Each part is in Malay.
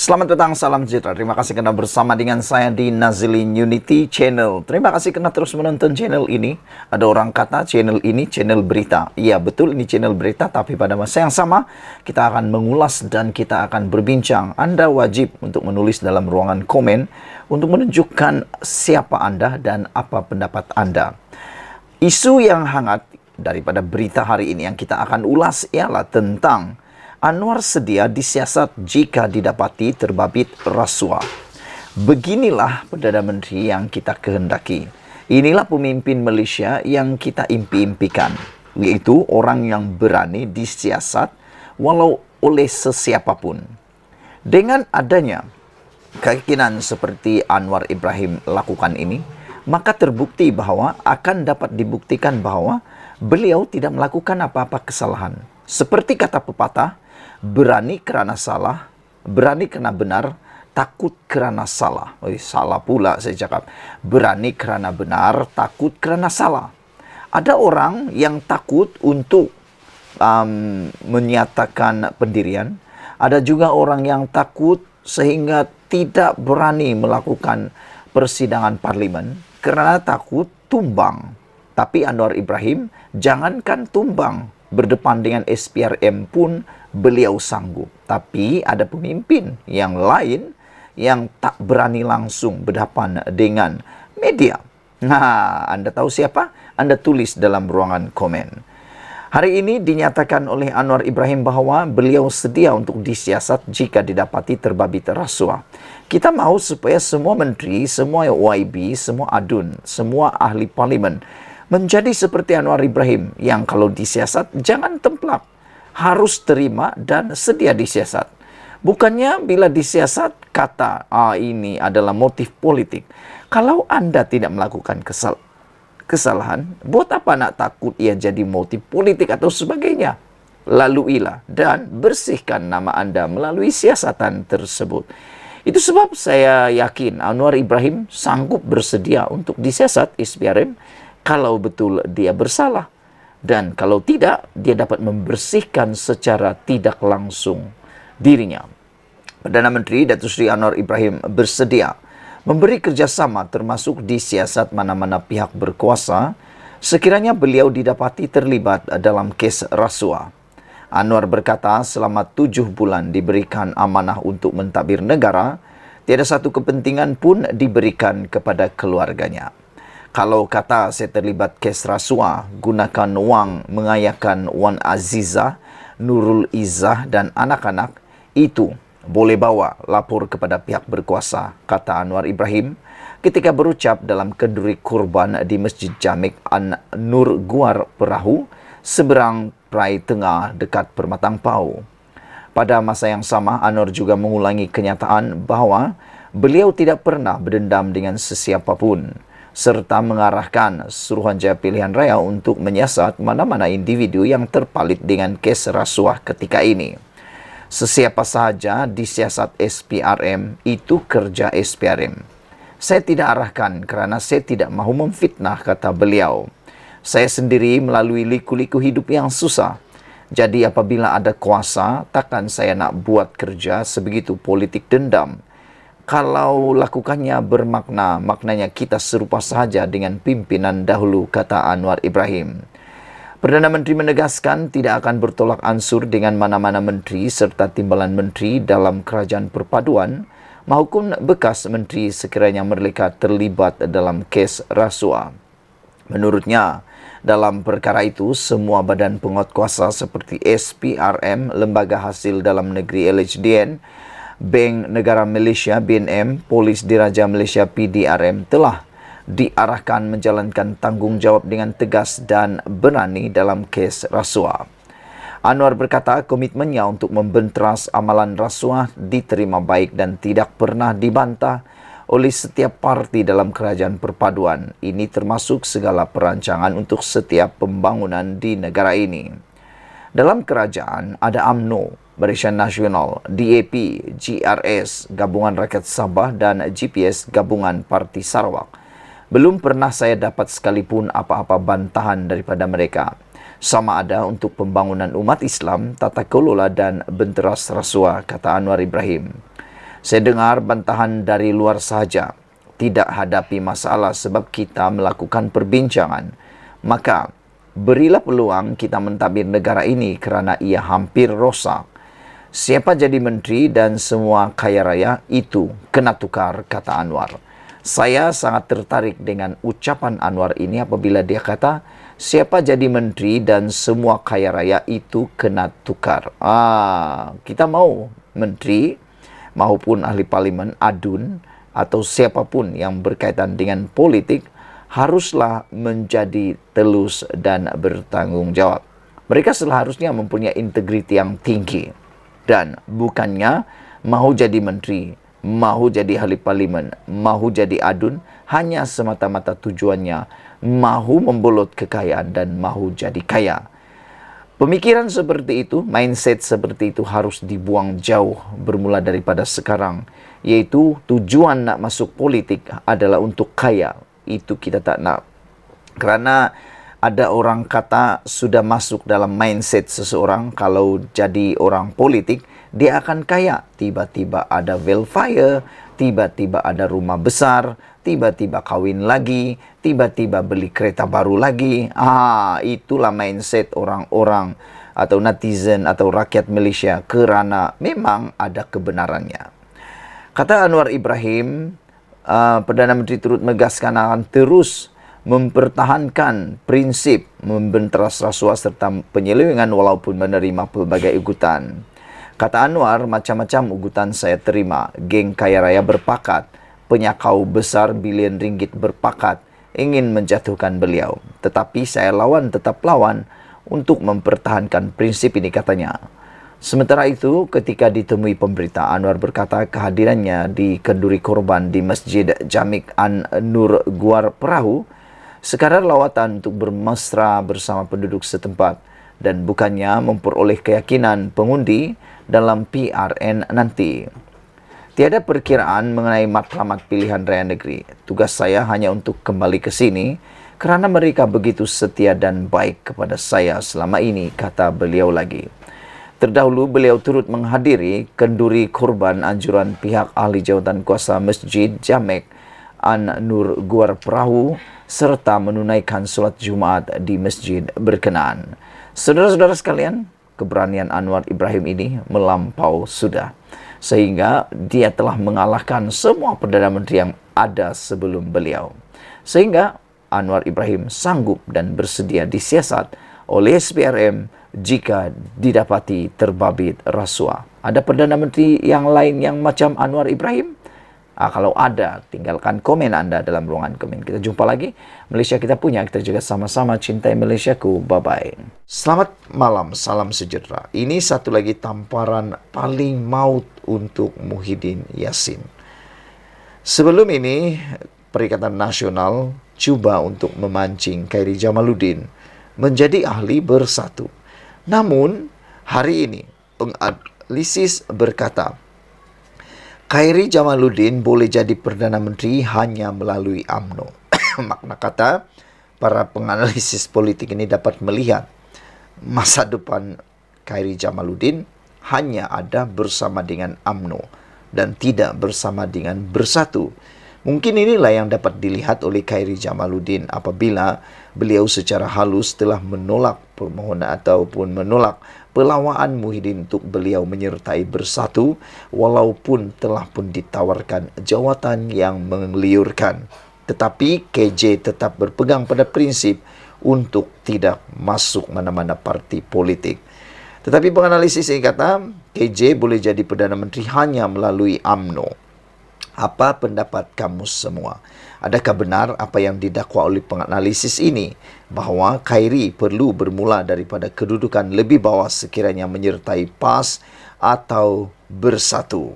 Selamat datang, salam sejahtera. Terima kasih karena bersama dengan saya di Nazilin Unity Channel. Terima kasih karena terus menonton channel ini. Ada orang kata channel ini channel berita. Iya betul, ini channel berita, tapi pada masa yang sama kita akan mengulas dan kita akan berbincang. Anda wajib untuk menulis dalam ruangan komen untuk menunjukkan siapa Anda dan apa pendapat Anda. Isu yang hangat daripada berita hari ini yang kita akan ulas ialah tentang Anwar sedia disiasat jika didapati terbabit rasuah. Beginilah Perdana Menteri yang kita kehendaki. Inilah pemimpin Malaysia yang kita impi-impikan, yaitu orang yang berani disiasat walau oleh sesiapapun. Dengan adanya keyakinan seperti Anwar Ibrahim lakukan ini, maka terbukti bahwa akan dapat dibuktikan bahwa beliau tidak melakukan apa-apa kesalahan. Seperti kata pepatah, berani kerana salah, berani kerana benar, takut kerana salah. Salah pula saya cakap. Berani kerana benar, takut kerana salah. Ada orang yang takut untuk menyatakan pendirian. Ada juga orang yang takut sehingga tidak berani melakukan persidangan parlimen kerana takut tumbang. Tapi Anwar Ibrahim, jangankan tumbang, berdepan dengan SPRM pun beliau sanggup. Tapi ada pemimpin yang lain yang tak berani langsung berhadapan dengan media. Nah, Anda tahu siapa? Anda tulis dalam ruangan komen. Hari ini dinyatakan oleh Anwar Ibrahim bahwa beliau sedia untuk disiasat jika didapati terbabit rasuah. Kita mahu supaya semua menteri, semua YB, semua adun, semua ahli parlimen menjadi seperti Anwar Ibrahim yang kalau disiasat jangan templak, harus terima dan sedia disiasat. Bukannya bila disiasat kata ini adalah motif politik. Kalau Anda tidak melakukan kesalahan, buat apa nak takut ia jadi motif politik atau sebagainya? Laluilah dan bersihkan nama Anda melalui siasatan tersebut. Itu sebab saya yakin Anwar Ibrahim sanggup bersedia untuk disiasat SPRM kalau betul dia bersalah. Dan kalau tidak, dia dapat membersihkan secara tidak langsung dirinya. Perdana Menteri Datuk Seri Anwar Ibrahim bersedia memberi kerjasama termasuk disiasat mana-mana pihak berkuasa sekiranya beliau didapati terlibat dalam kes rasuah. Anwar berkata selama 7 bulan diberikan amanah untuk mentadbir negara, tiada satu kepentingan pun diberikan kepada keluarganya. Kalau kata saya terlibat kes rasuah, gunakan wang mengayakan Wan Azizah, Nurul Izzah dan anak-anak, itu boleh bawa lapor kepada pihak berkuasa, kata Anwar Ibrahim ketika berucap dalam kenduri kurban di Masjid Jamik An-Nur Guar Perahu, seberang Perai Tengah dekat Permatang Pau. Pada masa yang sama, Anwar juga mengulangi kenyataan bahawa beliau tidak pernah berdendam dengan sesiapapun, serta mengarahkan Suruhanjaya Pilihan Raya untuk menyiasat mana-mana individu yang terpalit dengan kes rasuah ketika ini. Sesiapa sahaja disiasat SPRM, itu kerja SPRM. Saya tidak arahkan kerana saya tidak mahu memfitnah, kata beliau. Saya sendiri melalui liku-liku hidup yang susah. Jadi apabila ada kuasa, takkan saya nak buat kerja sebegitu politik dendam. Kalau lakukannya bermakna, maknanya kita serupa sahaja dengan pimpinan dahulu, kata Anwar Ibrahim. Perdana Menteri menegaskan tidak akan bertolak ansur dengan mana-mana menteri serta timbalan menteri dalam kerajaan perpaduan maupun bekas menteri sekiranya mereka terlibat dalam kes rasuah. Menurutnya, dalam perkara itu, semua badan penguatkuasa seperti SPRM, Lembaga Hasil Dalam Negeri LHDN, Bank Negara Malaysia BNM, Polis Diraja Malaysia PDRM telah diarahkan menjalankan tanggungjawab dengan tegas dan berani dalam kes rasuah. Anwar berkata komitmennya untuk membenteras amalan rasuah diterima baik dan tidak pernah dibantah oleh setiap parti dalam kerajaan perpaduan. Ini termasuk segala perancangan untuk setiap pembangunan di negara ini. Dalam kerajaan ada UMNO, Barisan Nasional, DAP, GRS, Gabungan Rakyat Sabah dan GPS, Gabungan Parti Sarawak. Belum pernah saya dapat sekalipun apa-apa bantahan daripada mereka. Sama ada untuk pembangunan umat Islam, tata kelola dan benteras rasuah, kata Anwar Ibrahim. Saya dengar bantahan dari luar sahaja, tidak hadapi masalah sebab kita melakukan perbincangan. Maka, berilah peluang kita mentadbir negara ini kerana ia hampir rosak. Siapa jadi menteri dan semua kaya raya itu kena tukar, kata Anwar. Saya sangat tertarik dengan ucapan Anwar ini apabila dia kata, siapa jadi menteri dan semua kaya raya itu kena tukar. Kita mau menteri maupun ahli parlimen, adun atau siapapun yang berkaitan dengan politik haruslah menjadi telus dan bertanggung jawab. Mereka seharusnya mempunyai integriti yang tinggi. Dan bukannya mahu jadi menteri, mahu jadi ahli parlimen, mahu jadi adun, hanya semata-mata tujuannya mahu membolot kekayaan dan mahu jadi kaya. Pemikiran seperti itu, mindset seperti itu harus dibuang jauh bermula daripada sekarang. Yaitu tujuan nak masuk politik adalah untuk kaya. Itu kita tak nak. Kerana ada orang kata sudah masuk dalam mindset seseorang kalau jadi orang politik, dia akan kaya. Tiba-tiba ada welfare, tiba-tiba ada rumah besar, tiba-tiba kawin lagi, tiba-tiba beli kereta baru lagi. Itulah mindset orang-orang atau netizen atau rakyat Malaysia kerana memang ada kebenarannya. Kata Anwar Ibrahim, Perdana Menteri turut menegaskan akan terus mempertahankan prinsip membenteras rasuah serta penyelewengan walaupun menerima pelbagai ugutan. Kata Anwar, macam-macam ugutan saya terima. Geng kaya raya berpakat, penyakau besar bilion ringgit berpakat ingin menjatuhkan beliau. Tetapi saya tetap lawan untuk mempertahankan prinsip ini, katanya. Sementara itu, ketika ditemui pemberita, Anwar berkata kehadirannya di kenduri korban di Masjid Jamik An-Nur Guar Perahu sekadar lawatan untuk bermesra bersama penduduk setempat dan bukannya memperoleh keyakinan pengundi dalam PRN nanti. Tiada perkiraan mengenai matlamat pilihan raya negeri. Tugas saya hanya untuk kembali ke sini kerana mereka begitu setia dan baik kepada saya selama ini, kata beliau lagi. Terdahulu beliau turut menghadiri kenduri korban anjuran pihak ahli jawatan kuasa Masjid Jamek An-Nur Guar Perahu serta menunaikan solat Jumaat di masjid berkenaan. Saudara-saudara sekalian, keberanian Anwar Ibrahim ini melampau sudah. Sehingga dia telah mengalahkan semua Perdana Menteri yang ada sebelum beliau. Sehingga Anwar Ibrahim sanggup dan bersedia disiasat oleh SPRM jika didapati terbabit rasuah. Ada Perdana Menteri yang lain yang macam Anwar Ibrahim? Kalau ada, tinggalkan komen anda dalam ruangan komen. Kita jumpa lagi. Malaysia kita punya, kita juga sama-sama cintai Malaysiaku. Bye-bye. Selamat malam, salam sejahtera. Ini satu lagi tamparan paling maut untuk Muhyiddin Yassin. Sebelum ini, Perikatan Nasional cuba untuk memancing Khairi Jamaluddin menjadi ahli bersatu. Namun, hari ini, penganalisis berkata, Khairi Jamaluddin boleh jadi Perdana Menteri hanya melalui UMNO. Makna kata, para penganalisis politik ini dapat melihat masa depan Khairi Jamaluddin hanya ada bersama dengan UMNO dan tidak bersama dengan bersatu. Mungkin inilah yang dapat dilihat oleh Khairi Jamaluddin apabila beliau secara halus telah menolak permohonan ataupun menolak pelawaan Muhyiddin untuk beliau menyertai bersatu walaupun telah pun ditawarkan jawatan yang mengeliurkan. Tetapi KJ tetap berpegang pada prinsip untuk tidak masuk mana-mana parti politik. Tetapi penganalisis ini kata KJ boleh jadi Perdana Menteri hanya melalui UMNO. Apa pendapat kamu semua? Adakah benar apa yang didakwa oleh penganalisis ini bahawa Khairi perlu bermula daripada kedudukan lebih bawah sekiranya menyertai PAS atau bersatu?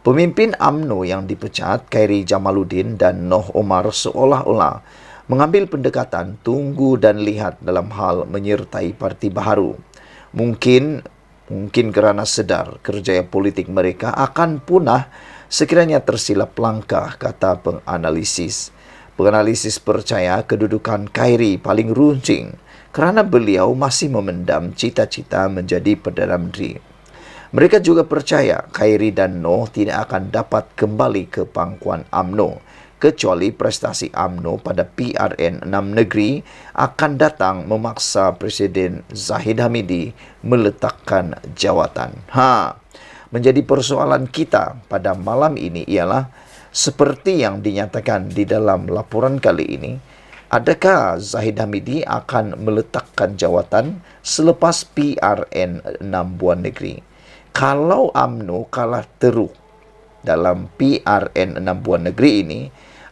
Pemimpin UMNO yang dipecat, Khairi Jamaluddin dan Noh Omar seolah-olah mengambil pendekatan tunggu dan lihat dalam hal menyertai parti baharu. Mungkin kerana sedar kerjaya politik mereka akan punah sekiranya tersilap langkah, kata penganalisis. Penganalisis percaya kedudukan Khairi paling runcing kerana beliau masih memendam cita-cita menjadi Perdana Menteri. Mereka juga percaya Khairi dan Noh tidak akan dapat kembali ke pangkuan UMNO kecuali prestasi UMNO pada PRN 6 negeri akan datang memaksa Presiden Zahid Hamidi meletakkan jawatan. Menjadi persoalan kita pada malam ini ialah seperti yang dinyatakan di dalam laporan kali ini, adakah Zahid Hamidi akan meletakkan jawatan selepas PRN 6 buah negeri? Kalau UMNO kalah teruk dalam PRN 6 buah negeri ini,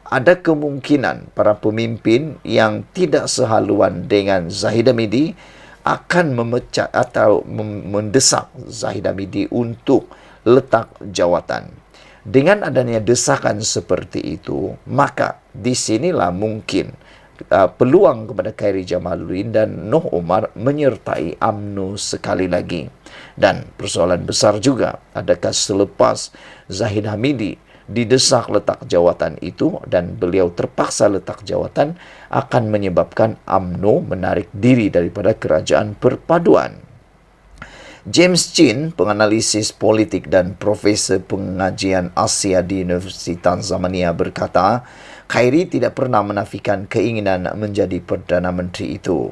ada kemungkinan para pemimpin yang tidak sehaluan dengan Zahid Hamidi akan memecat atau mendesak Zahid Hamidi untuk letak jawatan. Dengan adanya desakan seperti itu, maka di sinilah mungkin peluang kepada Khairi Jamaluddin dan Noh Omar menyertai UMNO sekali lagi. Dan persoalan besar juga, adakah selepas Zahid Hamidi didesak letak jawatan itu dan beliau terpaksa letak jawatan akan menyebabkan UMNO menarik diri daripada kerajaan perpaduan. James Chin, penganalisis politik dan profesor pengajian Asia di Universitas Zamania berkata, Khairi tidak pernah menafikan keinginan menjadi Perdana Menteri itu.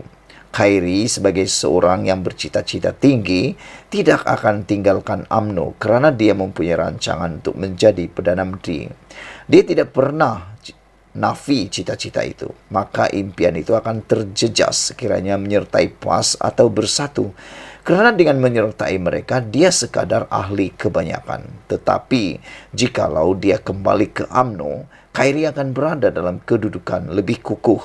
Khairi sebagai seorang yang bercita-cita tinggi tidak akan tinggalkan UMNO kerana dia mempunyai rancangan untuk menjadi Perdana Menteri. Dia tidak pernah nafi cita-cita itu, maka impian itu akan terjejas sekiranya menyertai PAS atau Bersatu. Kerana dengan menyertai mereka, dia sekadar ahli kebanyakan. Tetapi, jikalau dia kembali ke UMNO, Khairi akan berada dalam kedudukan lebih kukuh.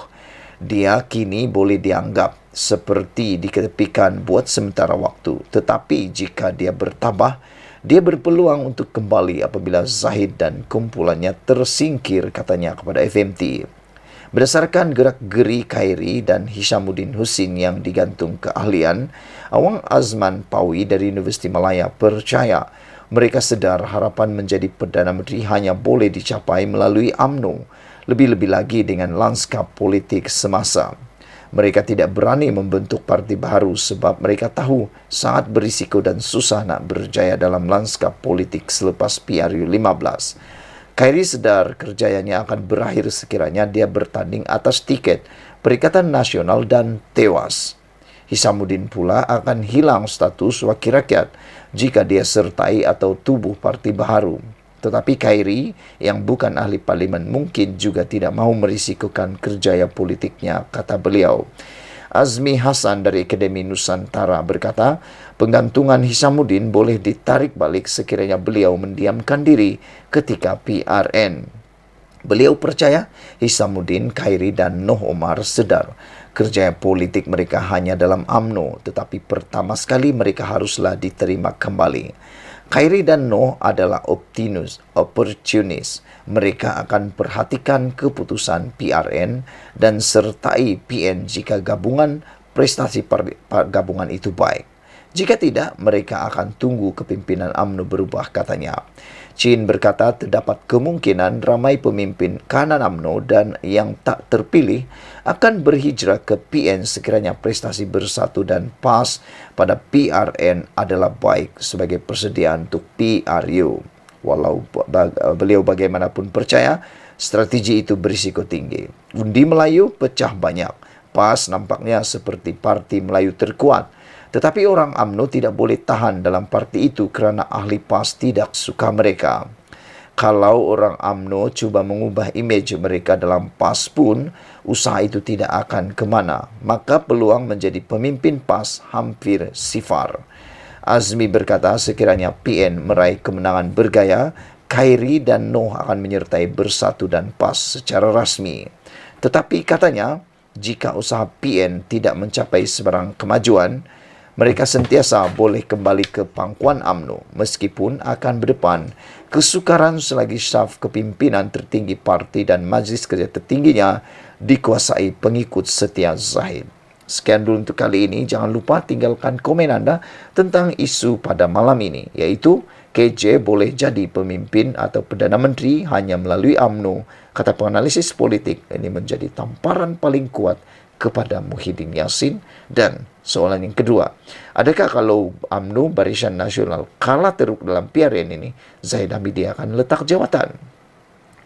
Dia kini boleh dianggap seperti diketepikan buat sementara waktu. Tetapi jika dia bertabah, dia berpeluang untuk kembali apabila Zahid dan kumpulannya tersingkir, katanya kepada FMT. Berdasarkan gerak-geri Khairi dan Hishamuddin Hussein yang digantung keahlian, Awang Azman Pawi dari Universiti Malaya percaya mereka sedar harapan menjadi Perdana Menteri hanya boleh dicapai melalui UMNO, lebih-lebih lagi dengan lanskap politik semasa. Mereka tidak berani membentuk parti baru sebab mereka tahu sangat berisiko dan susah nak berjaya dalam lanskap politik selepas PRU 15. Khairi sedar kerjayanya akan berakhir sekiranya dia bertanding atas tiket Perikatan Nasional dan tewas. Hishamuddin pula akan hilang status wakil rakyat jika dia sertai atau tubuh parti baharu. Tetapi Khairi yang bukan ahli parlimen mungkin juga tidak mahu merisikokan kerjaya politiknya, kata beliau. Azmi Hasan dari Akademi Nusantara berkata, penggantungan Hishamuddin boleh ditarik balik sekiranya beliau mendiamkan diri ketika PRN. Beliau percaya Hishamuddin, Khairi dan Noh Omar sedar kerjaya politik mereka hanya dalam UMNO, tetapi pertama sekali mereka haruslah diterima kembali. Khairi dan Noh adalah opportunis. Mereka akan perhatikan keputusan PRN dan sertai PN jika gabungan prestasi gabungan itu baik. Jika tidak, mereka akan tunggu kepimpinan UMNO berubah, katanya. Chin berkata terdapat kemungkinan ramai pemimpin kanan UMNO dan yang tak terpilih akan berhijrah ke PN sekiranya prestasi Bersatu dan PAS pada PRN adalah baik sebagai persediaan untuk PRU. Walau beliau bagaimanapun percaya, strategi itu berisiko tinggi. Undi Melayu pecah banyak. PAS nampaknya seperti parti Melayu terkuat. Tetapi orang UMNO tidak boleh tahan dalam parti itu kerana ahli PAS tidak suka mereka. Kalau orang UMNO cuba mengubah imej mereka dalam PAS pun, usaha itu tidak akan ke mana. Maka peluang menjadi pemimpin PAS hampir sifar. Azmi berkata sekiranya PN meraih kemenangan bergaya, Khairi dan Noh akan menyertai Bersatu dan PAS secara rasmi. Tetapi katanya, jika usaha PN tidak mencapai sebarang kemajuan, mereka sentiasa boleh kembali ke pangkuan UMNO meskipun akan berdepan kesukaran selagi staf kepimpinan tertinggi parti dan majlis kerja tertingginya dikuasai pengikut setia Zahid. Sekian dulu untuk kali ini. Jangan lupa tinggalkan komen anda tentang isu pada malam ini, iaitu KJ boleh jadi pemimpin atau Perdana Menteri hanya melalui UMNO. Kata penganalisis politik, ini menjadi tamparan paling kuat kepada Muhyiddin Yassin? Dan soalan yang kedua, adakah kalau UMNO Barisan Nasional kalah teruk dalam PRN ini, Zahid Hamidi akan letak jawatan?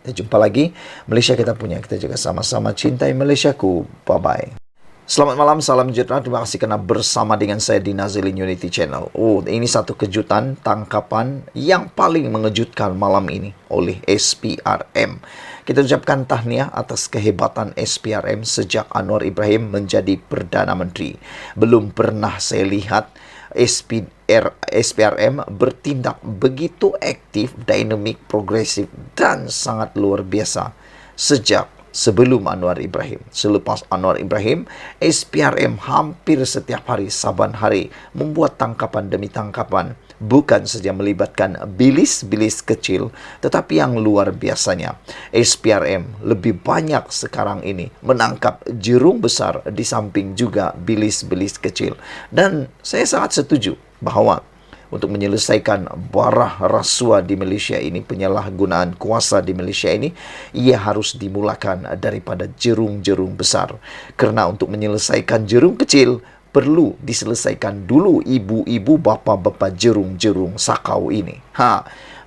Kita jumpa lagi. Malaysia kita punya, kita juga sama-sama cintai Malaysiaku. Bye-bye. Selamat malam, salam sejahtera. Terima kasih kerana bersama dengan saya di Nazilin Unity Channel. Ini satu kejutan tangkapan yang paling mengejutkan malam ini oleh SPRM. Kita ucapkan tahniah atas kehebatan SPRM sejak Anwar Ibrahim menjadi Perdana Menteri. Belum pernah saya lihat SPRM bertindak begitu aktif, dinamik, progresif dan sangat luar biasa sejak sebelum Anwar Ibrahim. Selepas Anwar Ibrahim, SPRM hampir setiap hari, saban hari, membuat tangkapan demi tangkapan. Bukan saja melibatkan bilis-bilis kecil, tetapi yang luar biasanya, SPRM lebih banyak sekarang ini menangkap jerung besar di samping juga bilis-bilis kecil. Dan saya sangat setuju bahawa untuk menyelesaikan barah rasuah di Malaysia ini, penyalahgunaan kuasa di Malaysia ini, ia harus dimulakan daripada jerung-jerung besar. Kerana untuk menyelesaikan jerung kecil, perlu diselesaikan dulu ibu-ibu, bapa-bapa jerung-jerung sakau ini.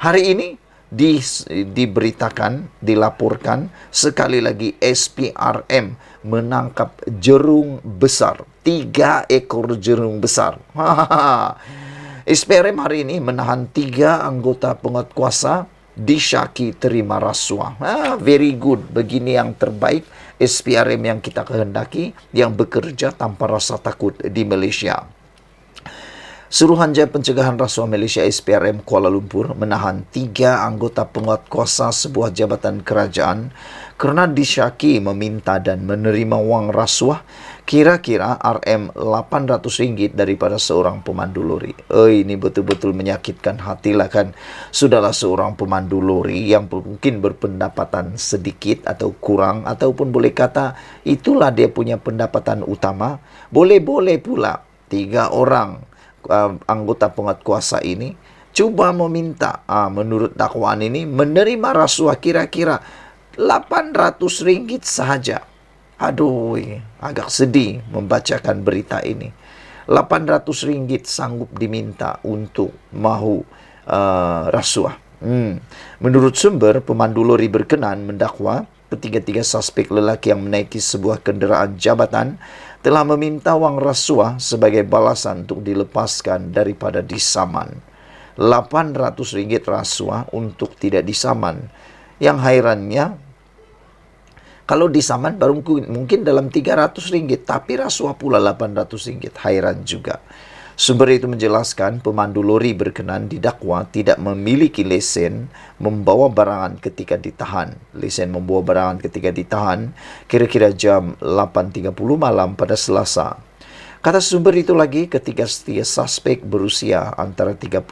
Hari ini diberitakan, dilaporkan sekali lagi SPRM menangkap jerung besar. 3 ekor jerung besar. SPRM hari ini menahan 3 anggota penguatkuasa disyaki terima rasuah. Very good. Begini yang terbaik SPRM yang kita kehendaki, yang bekerja tanpa rasa takut di Malaysia. Suruhanjaya Pencegahan Rasuah Malaysia SPRM Kuala Lumpur menahan 3 anggota penguatkuasa sebuah jabatan kerajaan kerana disyaki meminta dan menerima wang rasuah kira-kira RM800 daripada seorang pemandu lori. Ini betul-betul menyakitkan hati lah kan. Sudahlah seorang pemandu lori yang mungkin berpendapatan sedikit atau kurang, ataupun boleh kata itulah dia punya pendapatan utama. Boleh-boleh pula 3 orang anggota penguatkuasa ini cuba meminta, menurut dakwaan ini, menerima rasuah kira-kira RM800 sahaja. Aduh, agak sedih membacakan berita ini. RM800 sanggup diminta untuk mahu rasuah. Menurut sumber, pemandu lori berkenan mendakwa ketiga-tiga suspek lelaki yang menaiki sebuah kenderaan jabatan telah meminta wang rasuah sebagai balasan untuk dilepaskan daripada disaman. RM800 rasuah untuk tidak disaman. Yang hairannya, kalau disaman baru mungkin dalam RM300, tapi rasuah pula RM800. Hairan juga. Sumber itu menjelaskan pemandu lori berkenan didakwa tidak memiliki lesen membawa barangan ketika ditahan. Lesen membawa barangan ketika ditahan kira-kira jam 8.30 malam pada Selasa. Kata sumber itu lagi, ketiga suspek berusia antara 35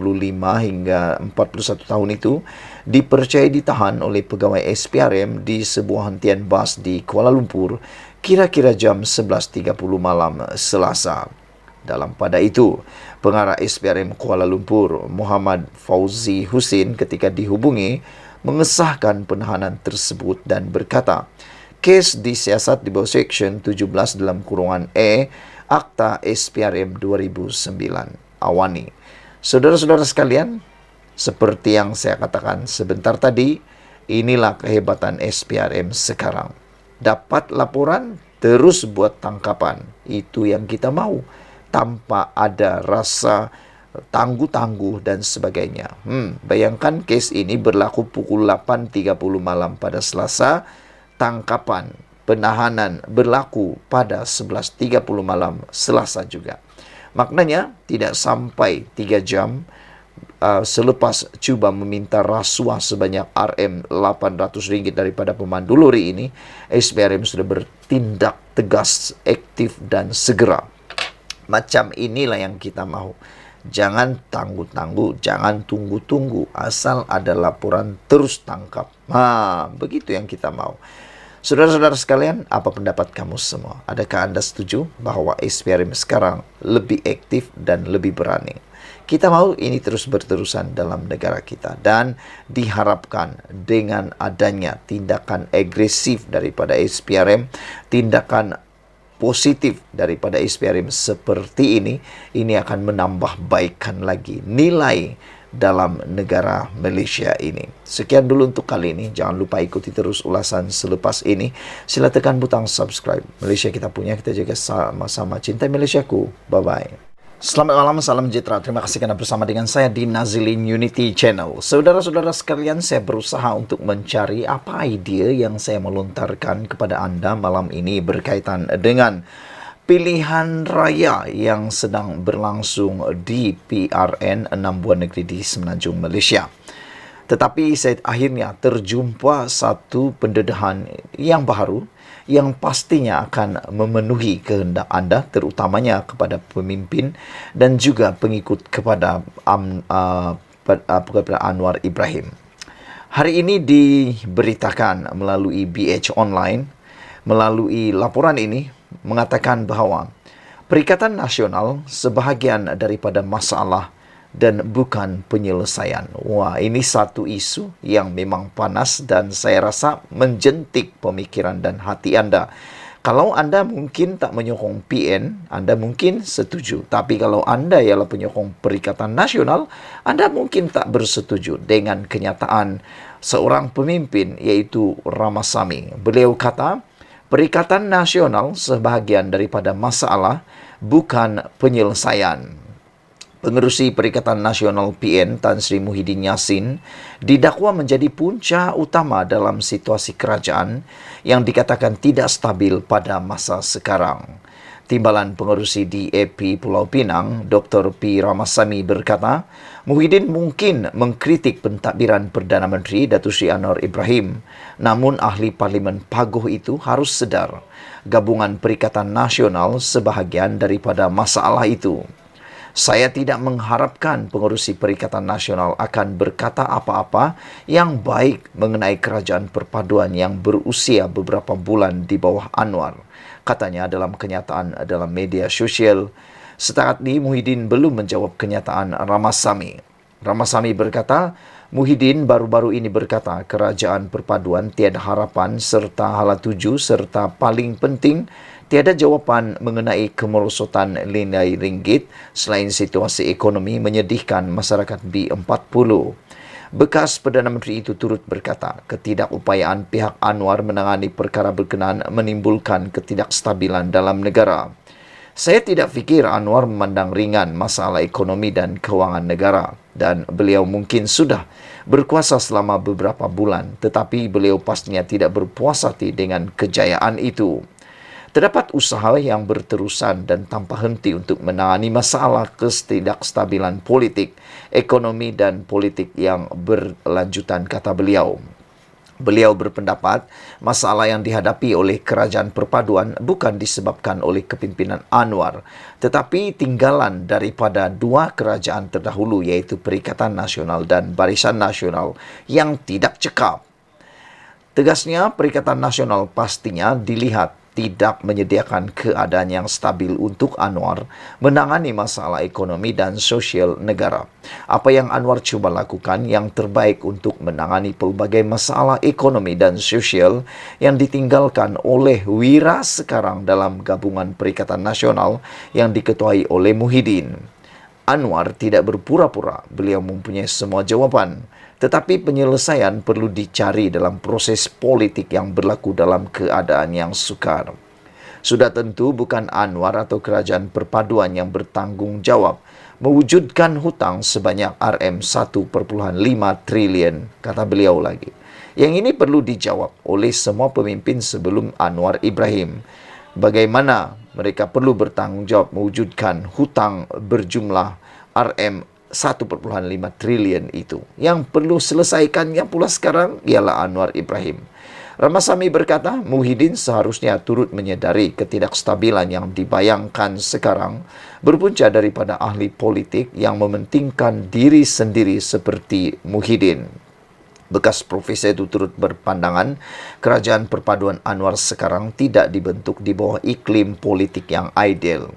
hingga 41 tahun itu dipercayai ditahan oleh pegawai SPRM di sebuah hentian bas di Kuala Lumpur kira-kira jam 11.30 malam Selasa. Dalam pada itu, pengarah SPRM Kuala Lumpur, Muhammad Fauzi Husin, ketika dihubungi, mengesahkan penahanan tersebut dan berkata, kes disiasat di bawah Seksyen 17 dalam kurungan E, Akta SPRM 2009. Awani. Saudara-saudara sekalian, seperti yang saya katakan sebentar tadi, inilah kehebatan SPRM sekarang. Dapat laporan, terus buat tangkapan. Itu yang kita mau. Tanpa ada rasa tangguh-tangguh dan sebagainya. Bayangkan kes ini berlaku pukul 8.30 malam pada Selasa. Tangkapan, penahanan berlaku pada 11.30 malam Selasa juga. Maknanya tidak sampai 3 jam selepas cuba meminta rasuah sebanyak RM800 daripada pemandu lori ini, SPRM sudah bertindak tegas, aktif dan segera. Macam inilah yang kita mahu. Jangan tangguh-tangguh, jangan tunggu-tunggu. Asal ada laporan, terus tangkap. Begitu yang kita mahu. Saudara-saudara sekalian, apa pendapat kamu semua? Adakah Anda setuju bahawa SPRM sekarang lebih aktif dan lebih berani? Kita mahu ini terus berterusan dalam negara kita. Dan diharapkan dengan adanya tindakan agresif daripada SPRM, tindakan positif daripada SPRM seperti ini akan menambah baikkan lagi nilai dalam negara Malaysia ini. Sekian dulu untuk kali ini. Jangan lupa ikuti terus ulasan selepas ini. Sila tekan butang subscribe. Malaysia kita punya, kita jaga sama-sama. Cintai Malaysiaku. Bye-bye. Selamat malam, salam sejahtera. Terima kasih kerana bersama dengan saya di Nazilin Unity Channel. Saudara-saudara sekalian, saya berusaha untuk mencari apa idea yang saya melontarkan kepada anda malam ini berkaitan dengan pilihan raya yang sedang berlangsung di PRN 6 buah negeri di Semenanjung Malaysia. Tetapi saya akhirnya terjumpa satu pendedahan yang baru yang pastinya akan memenuhi kehendak anda, terutamanya kepada pemimpin dan juga pengikut kepada Anwar Ibrahim. Hari ini diberitakan melalui BH Online, melalui laporan ini, mengatakan bahawa Perikatan Nasional sebahagian daripada masalah dan bukan penyelesaian. Wah, ini satu isu yang memang panas dan saya rasa menjentik pemikiran dan hati anda. Kalau anda mungkin tak menyokong PN, anda mungkin setuju. Tapi kalau anda ialah penyokong Perikatan Nasional, anda mungkin tak bersetuju dengan kenyataan seorang pemimpin iaitu Ramasamy. Beliau kata, Perikatan Nasional sebahagian daripada masalah bukan penyelesaian. Pengerusi Perikatan Nasional PN Tan Sri Muhyiddin Yassin didakwa menjadi punca utama dalam situasi kerajaan yang dikatakan tidak stabil pada masa sekarang. Timbalan Pengerusi DAP Pulau Pinang, Dr. P. Ramasamy berkata, Muhyiddin mungkin mengkritik pentadbiran Perdana Menteri Datuk Seri Anwar Ibrahim, namun ahli Parlimen Paguh itu harus sedar gabungan Perikatan Nasional sebahagian daripada masalah itu. Saya tidak mengharapkan pengerusi Perikatan Nasional akan berkata apa-apa yang baik mengenai kerajaan perpaduan yang berusia beberapa bulan di bawah Anwar, katanya dalam kenyataan dalam media sosial. Setakat ini, Muhyiddin belum menjawab kenyataan Ramasamy. Ramasamy berkata, Muhyiddin baru-baru ini berkata kerajaan perpaduan tiada harapan serta hala tuju serta paling penting tiada jawapan mengenai kemerosotan nilai ringgit selain situasi ekonomi menyedihkan masyarakat B40. Bekas Perdana Menteri itu turut berkata, ketidakupayaan pihak Anwar menangani perkara berkenaan menimbulkan ketidakstabilan dalam negara. Saya tidak fikir Anwar memandang ringan masalah ekonomi dan kewangan negara dan beliau mungkin sudah berkuasa selama beberapa bulan, tetapi beliau pastinya tidak berpuas hati dengan kejayaan itu. Terdapat usaha yang berterusan dan tanpa henti untuk menangani masalah ketidakstabilan politik, ekonomi dan politik yang berlanjutan, kata beliau. Beliau berpendapat masalah yang dihadapi oleh kerajaan perpaduan bukan disebabkan oleh kepimpinan Anwar, tetapi tinggalan daripada dua kerajaan terdahulu iaitu Perikatan Nasional dan Barisan Nasional yang tidak cekap. Tegasnya, Perikatan Nasional pastinya dilihat tidak menyediakan keadaan yang stabil untuk Anwar menangani masalah ekonomi dan sosial negara. Apa yang Anwar cuba lakukan yang terbaik untuk menangani pelbagai masalah ekonomi dan sosial yang ditinggalkan oleh wira sekarang dalam gabungan Perikatan Nasional yang diketuai oleh Muhyiddin. Anwar tidak berpura-pura beliau mempunyai semua jawapan, tetapi penyelesaian perlu dicari dalam proses politik yang berlaku dalam keadaan yang sukar. Sudah tentu bukan Anwar atau kerajaan perpaduan yang bertanggungjawab mewujudkan hutang sebanyak RM1.5 trilion, kata beliau lagi. Yang ini perlu dijawab oleh semua pemimpin sebelum Anwar Ibrahim. Bagaimana mereka perlu bertanggungjawab mewujudkan hutang berjumlah RM1.5 trilion itu. Yang perlu selesaikannya pula sekarang ialah Anwar Ibrahim. Ramasamy berkata, Muhyiddin seharusnya turut menyedari ketidakstabilan yang dibayangkan sekarang berpunca daripada ahli politik yang mementingkan diri sendiri seperti Muhyiddin. Bekas profesor itu turut berpandangan kerajaan perpaduan Anwar sekarang tidak dibentuk di bawah iklim politik yang ideal.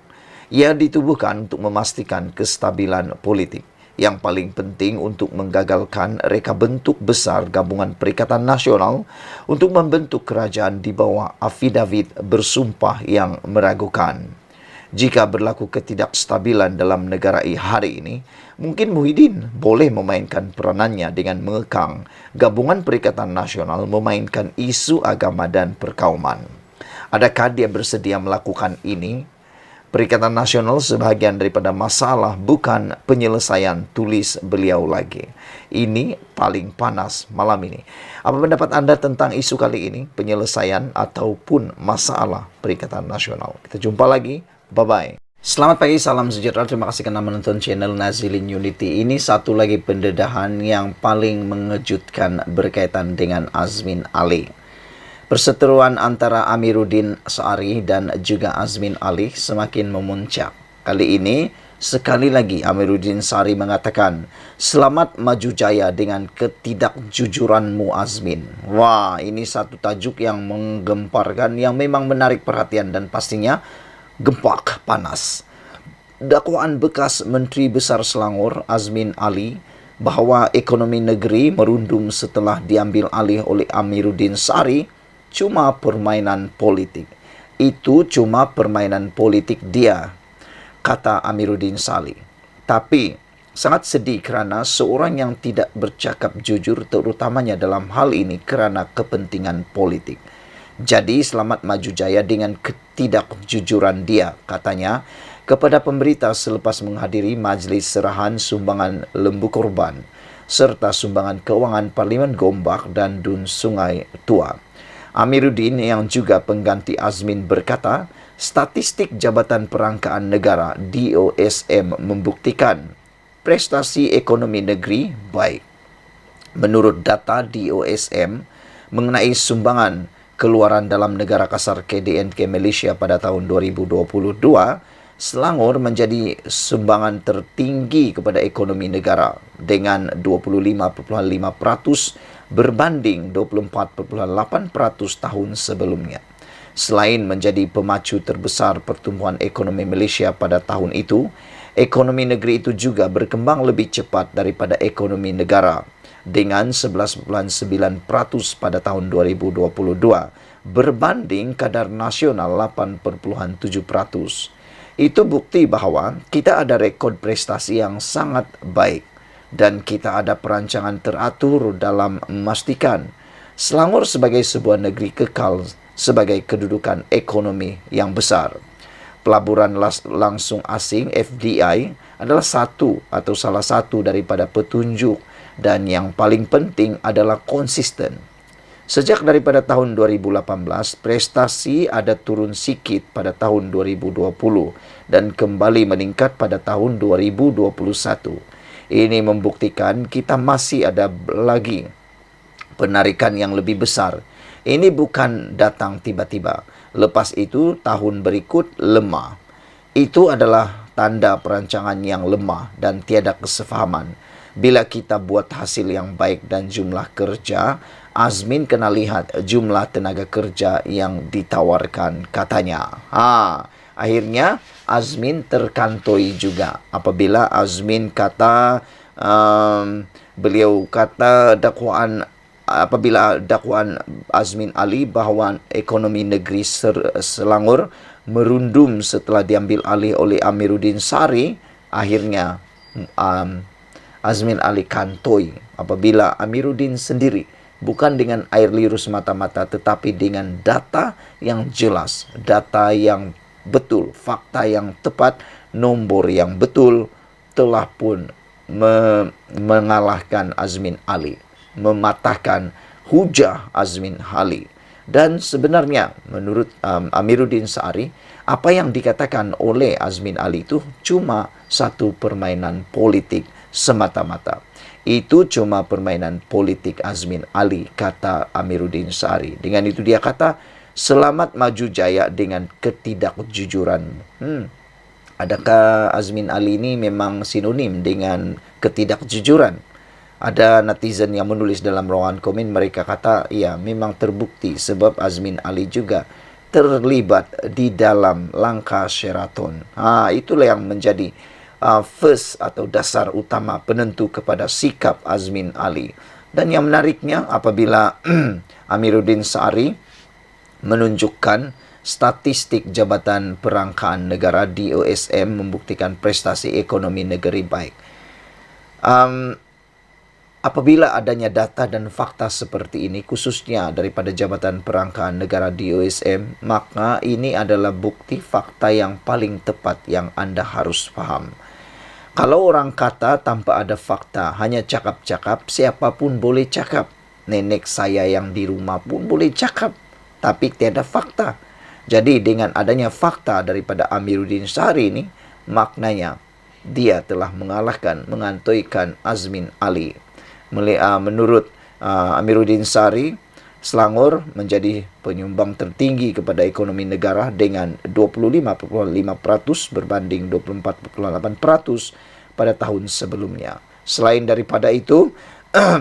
Ia ditubuhkan untuk memastikan kestabilan politik. yang paling penting untuk menggagalkan reka bentuk besar Gabungan Perikatan Nasional untuk membentuk kerajaan di bawah afidavit bersumpah yang meragukan. Jika berlaku ketidakstabilan dalam negara hari ini, mungkin Muhyiddin boleh memainkan peranannya dengan mengekang Gabungan Perikatan Nasional memainkan isu agama dan perkauman. Adakah dia bersedia melakukan ini? Perikatan Nasional sebahagian daripada masalah bukan penyelesaian tulis beliau lagi. Ini paling panas malam ini. Apa pendapat anda tentang isu kali ini? Penyelesaian ataupun masalah Perikatan Nasional? Kita jumpa lagi. Bye-bye. Selamat pagi, salam sejahtera. Terima kasih karena menonton channel Nazilin Unity. Ini satu lagi pendedahan yang paling mengejutkan berkaitan dengan Azmin Ali. Perseteruan antara Amiruddin Syari dan juga Azmin Ali semakin memuncak. Kali ini, sekali lagi Amiruddin Syari mengatakan, "Selamat maju jaya dengan ketidakjujuranmu, Azmin." Wah, ini satu tajuk yang menggemparkan, yang memang menarik perhatian dan pastinya gempak panas. Dakwaan bekas Menteri Besar Selangor, Azmin Ali, bahwa ekonomi negeri merundum setelah diambil alih oleh Amiruddin Syari, cuma permainan politik. Itu cuma permainan politik dia, kata Amiruddin Syari. Tapi sangat sedih kerana seorang yang tidak bercakap jujur, terutamanya dalam hal ini kerana kepentingan politik. Jadi selamat maju jaya dengan ketidakjujuran dia, katanya, kepada pemberita selepas menghadiri majlis serahan sumbangan lembu korban serta sumbangan keuangan Parlimen Gombak dan Dun Sungai Tua. Amiruddin yang juga pengganti Azmin berkata, statistik Jabatan Perangkaan Negara DOSM membuktikan prestasi ekonomi negeri baik. Menurut data DOSM mengenai sumbangan keluaran dalam negara kasar KDNK Malaysia pada tahun 2022, Selangor menjadi sumbangan tertinggi kepada ekonomi negara dengan 25.5% berbanding 24.8% tahun sebelumnya. Selain menjadi pemacu terbesar pertumbuhan ekonomi Malaysia pada tahun itu, ekonomi negeri itu juga berkembang lebih cepat daripada ekonomi negara dengan 11.9% pada tahun 2022 berbanding kadar nasional 8.7%. Itu bukti bahawa kita ada rekod prestasi yang sangat baik dan kita ada perancangan teratur dalam memastikan Selangor sebagai sebuah negeri kekal sebagai kedudukan ekonomi yang besar. Pelaburan langsung asing FDI adalah salah satu daripada petunjuk dan yang paling penting adalah konsisten. Sejak daripada tahun 2018, prestasi ada turun sikit pada tahun 2020 dan kembali meningkat pada tahun 2021. Ini membuktikan kita masih ada lagi penarikan yang lebih besar. Ini bukan datang tiba-tiba. Lepas itu, tahun berikut lemah. Itu adalah tanda perancangan yang lemah dan tiada kesefahaman. Bila kita buat hasil yang baik dan jumlah kerja, Azmin kena lihat jumlah tenaga kerja yang ditawarkan, katanya. Akhirnya Azmin terkantoi juga apabila Azmin kata apabila dakwaan Azmin Ali bahawa ekonomi negeri Selangor merundum setelah diambil alih oleh Amiruddin Syari, akhirnya Azmin Ali kantoi apabila Amiruddin sendiri bukan dengan air liur semata-mata tetapi dengan data yang jelas, data yang betul, fakta yang tepat, nombor yang betul telah pun mengalahkan Azmin Ali, mematahkan hujah Azmin Ali. Dan sebenarnya menurut Amiruddin Syari, apa yang dikatakan oleh Azmin Ali itu cuma satu permainan politik semata-mata. Itu cuma permainan politik Azmin Ali, kata Amiruddin Syari. Dengan itu dia kata, selamat maju jaya dengan ketidakjujuran. Adakah Azmin Ali ini memang sinonim dengan ketidakjujuran? Ada netizen yang menulis dalam ruangan komen, mereka kata, ya memang terbukti sebab Azmin Ali juga terlibat di dalam langkah Sheraton. Itulah yang menjadi first atau dasar utama penentu kepada sikap Azmin Ali. Dan yang menariknya apabila Amiruddin Sa'ari menunjukkan statistik Jabatan Perangkaan Negara DOSM membuktikan prestasi ekonomi negeri baik. Apabila adanya data dan fakta seperti ini, khususnya daripada Jabatan Perangkaan Negara DOSM, maka ini adalah bukti fakta yang paling tepat yang anda harus faham. Kalau orang kata tanpa ada fakta, hanya cakap-cakap, siapapun boleh cakap. Nenek saya yang di rumah pun boleh cakap, tapi tiada fakta. Jadi dengan adanya fakta daripada Amiruddin Sa'ari ini, maknanya dia telah mengalahkan, mengantoikan Azmin Ali. Menurut Amiruddin Sa'ari, Selangor menjadi penyumbang tertinggi kepada ekonomi negara dengan 25.5% berbanding 24.8% pada tahun sebelumnya. Selain daripada itu,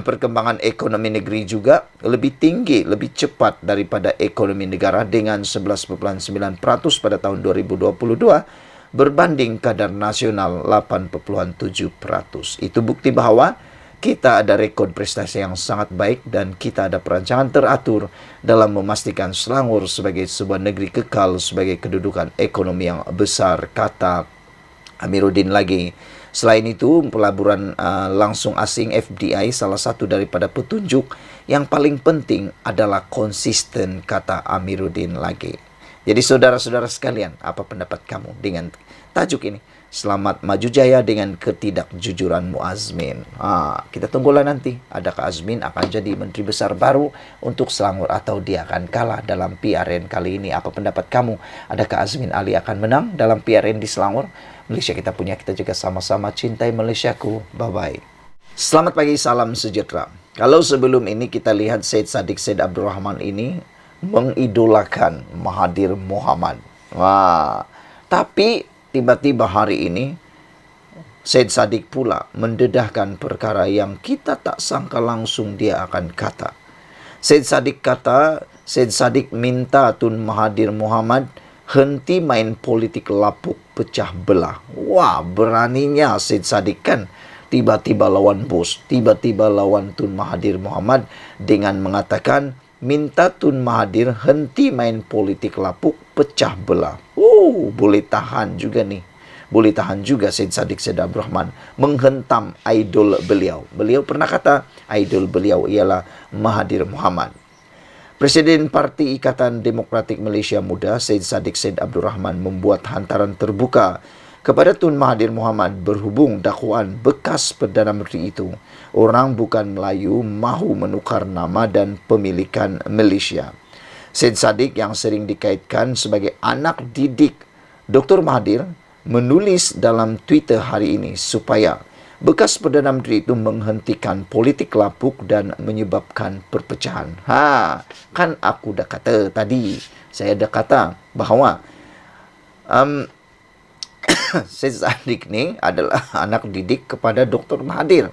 perkembangan ekonomi negeri juga lebih tinggi, lebih cepat daripada ekonomi negara dengan 11.9% pada tahun 2022 berbanding kadar nasional 8.7%. Itu bukti bahwa kita ada rekod prestasi yang sangat baik dan kita ada perancangan teratur dalam memastikan Selangor sebagai sebuah negeri kekal sebagai kedudukan ekonomi yang besar, kata Amiruddin lagi. Selain itu, pelaburan langsung asing FDI salah satu daripada petunjuk yang paling penting adalah konsisten, kata Amiruddin lagi. Jadi saudara-saudara sekalian, apa pendapat kamu dengan tajuk ini? Selamat maju jaya dengan ketidakjujuranmu Azmin. Kita tunggulah nanti. Adakah Azmin akan jadi Menteri Besar baru untuk Selangor atau dia akan kalah dalam PRN kali ini? Apa pendapat kamu? Adakah Azmin Ali akan menang dalam PRN di Selangor? Malaysia kita punya, kita juga sama-sama cintai Malaysiaku. Bye-bye. Selamat pagi, salam sejahtera. Kalau sebelum ini kita lihat Syed Saddiq Syed Abdul Rahman ini mengidolakan Mahathir Mohamad. Tapi tiba-tiba hari ini, Syed Saddiq pula mendedahkan perkara yang kita tak sangka langsung dia akan kata. Syed Saddiq kata, Syed Saddiq minta Tun Mahathir Mohamad henti main politik lapuk pecah belah. Wah, beraninya Syed Saddiq kan. Tiba-tiba lawan bos, tiba-tiba lawan Tun Mahathir Mohamad dengan mengatakan, minta Tun Mahathir henti main politik lapuk pecah belah. Boleh tahan juga nih. Boleh tahan juga Syed Saddiq Syed Abdul Rahman menghentam idol beliau. Beliau pernah kata idol beliau ialah Mahathir Mohamad. Presiden Parti Ikatan Demokratik Malaysia Muda Syed Saddiq Syed Abdul Rahman membuat hantaran terbuka kepada Tun Mahathir Mohamad berhubung dakwaan bekas Perdana Menteri itu, orang bukan Melayu mahu menukar nama dan pemilikan Malaysia. Syed Saddiq yang sering dikaitkan sebagai anak didik Dr. Mahathir menulis dalam Twitter hari ini supaya bekas Perdana Menteri itu menghentikan politik lapuk dan menyebabkan perpecahan. Kan aku dah kata tadi, saya dah kata bahawa Syed Saddiq ni adalah anak didik kepada Dr. Mahathir.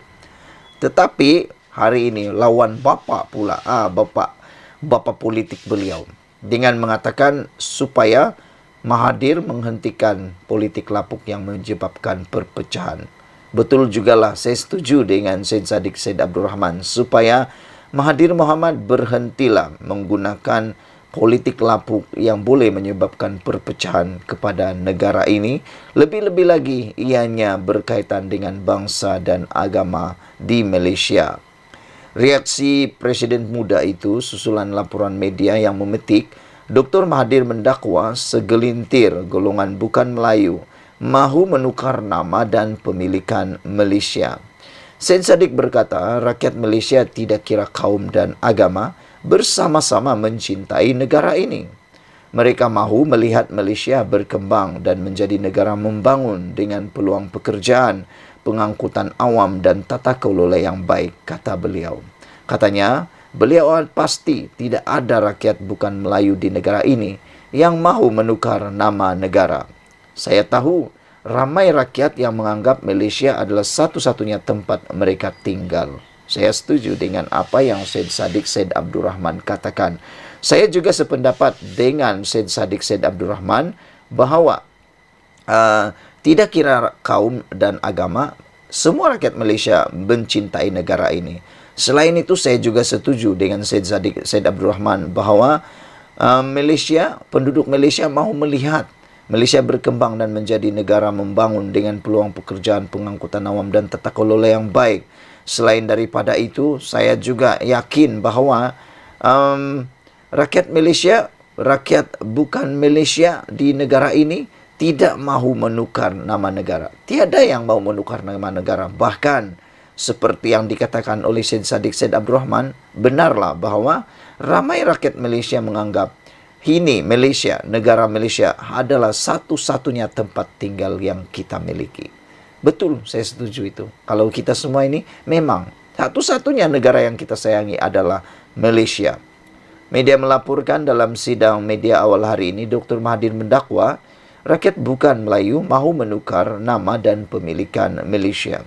Tetapi hari ini lawan bapa pula, bapa politik beliau dengan mengatakan supaya Mahathir menghentikan politik lapuk yang menyebabkan perpecahan. Betul jugalah, saya setuju dengan Syed Saddiq Syed Abdul Rahman supaya Mahathir Mohamad berhentilah menggunakan politik lapuk yang boleh menyebabkan perpecahan kepada negara ini. Lebih-lebih lagi ianya berkaitan dengan bangsa dan agama di Malaysia. Reaksi Presiden muda itu susulan laporan media yang memetik Dr. Mahathir mendakwa segelintir golongan bukan Melayu mahu menukar nama dan pemilikan Malaysia. Syed Saddiq berkata, rakyat Malaysia tidak kira kaum dan agama bersama-sama mencintai negara ini. Mereka mahu melihat Malaysia berkembang dan menjadi negara membangun dengan peluang pekerjaan, pengangkutan awam dan tata kelola yang baik, kata beliau. Katanya, beliau pasti tidak ada rakyat bukan Melayu di negara ini yang mahu menukar nama negara. Saya tahu ramai rakyat yang menganggap Malaysia adalah satu-satunya tempat mereka tinggal. Saya setuju dengan apa yang Syed Saddiq Syed Abdul Rahman katakan. Saya juga sependapat dengan Syed Saddiq Syed Abdul Rahman bahawa Tidak kira kaum dan agama, semua rakyat Malaysia mencintai negara ini. Selain itu, saya juga setuju dengan Syed Abdul Rahman bahawa Malaysia, penduduk Malaysia mahu melihat Malaysia berkembang dan menjadi negara membangun dengan peluang pekerjaan, pengangkutan awam dan tata kelola yang baik. Selain daripada itu, saya juga yakin bahawa rakyat Malaysia, rakyat bukan Malaysia di negara ini tidak mahu menukar nama negara. Tiada yang mahu menukar nama negara. Bahkan seperti yang dikatakan oleh Syed Abdul Rahman, benarlah bahawa ramai rakyat Malaysia menganggap ini Malaysia, negara Malaysia adalah satu-satunya tempat tinggal yang kita miliki. Betul, saya setuju itu. Kalau kita semua ini memang satu-satunya negara yang kita sayangi adalah Malaysia. Media melaporkan dalam sidang media awal hari ini, Dr. Mahathir mendakwa rakyat bukan Melayu mahu menukar nama dan pemilikan Malaysia.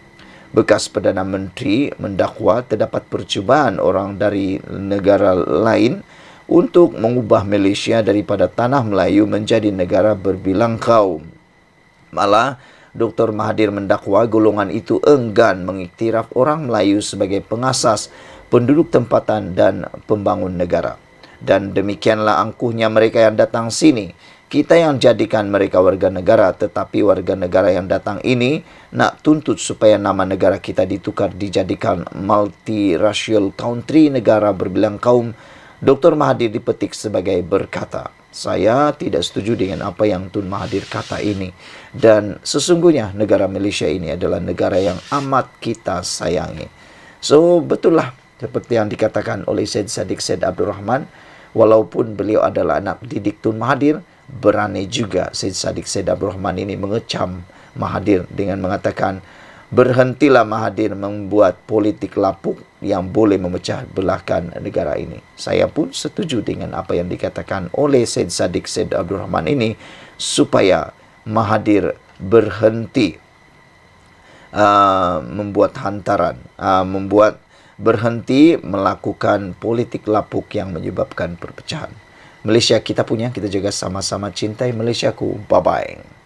Bekas Perdana Menteri mendakwa terdapat percubaan orang dari negara lain untuk mengubah Malaysia daripada tanah Melayu menjadi negara berbilang kaum. Malah, Dr. Mahathir mendakwa golongan itu enggan mengiktiraf orang Melayu sebagai pengasas, penduduk tempatan dan pembangun negara. Dan demikianlah angkuhnya mereka yang datang sini. Kita yang jadikan mereka warga negara, tetapi warga negara yang datang ini nak tuntut supaya nama negara kita ditukar dijadikan multiracial country, negara berbilang kaum. Dr. Mahathir dipetik sebagai berkata, saya tidak setuju dengan apa yang Tun Mahathir kata ini. Dan sesungguhnya negara Malaysia ini adalah negara yang amat kita sayangi. So, betul lah seperti yang dikatakan oleh Syed Abdul Rahman, walaupun beliau adalah anak didik Tun Mahathir, berani juga Syed Abdul Rahman ini mengecam Mahathir dengan mengatakan, berhentilah Mahathir membuat politik lapuk yang boleh memecah belahkan negara ini. Saya pun setuju dengan apa yang dikatakan oleh Syed Abdul Rahman ini, supaya Mahathir berhenti membuat hantaran, berhenti melakukan politik lapuk yang menyebabkan perpecahan. Malaysia kita punya, kita juga sama-sama cintai Malaysiaku. Bye-bye.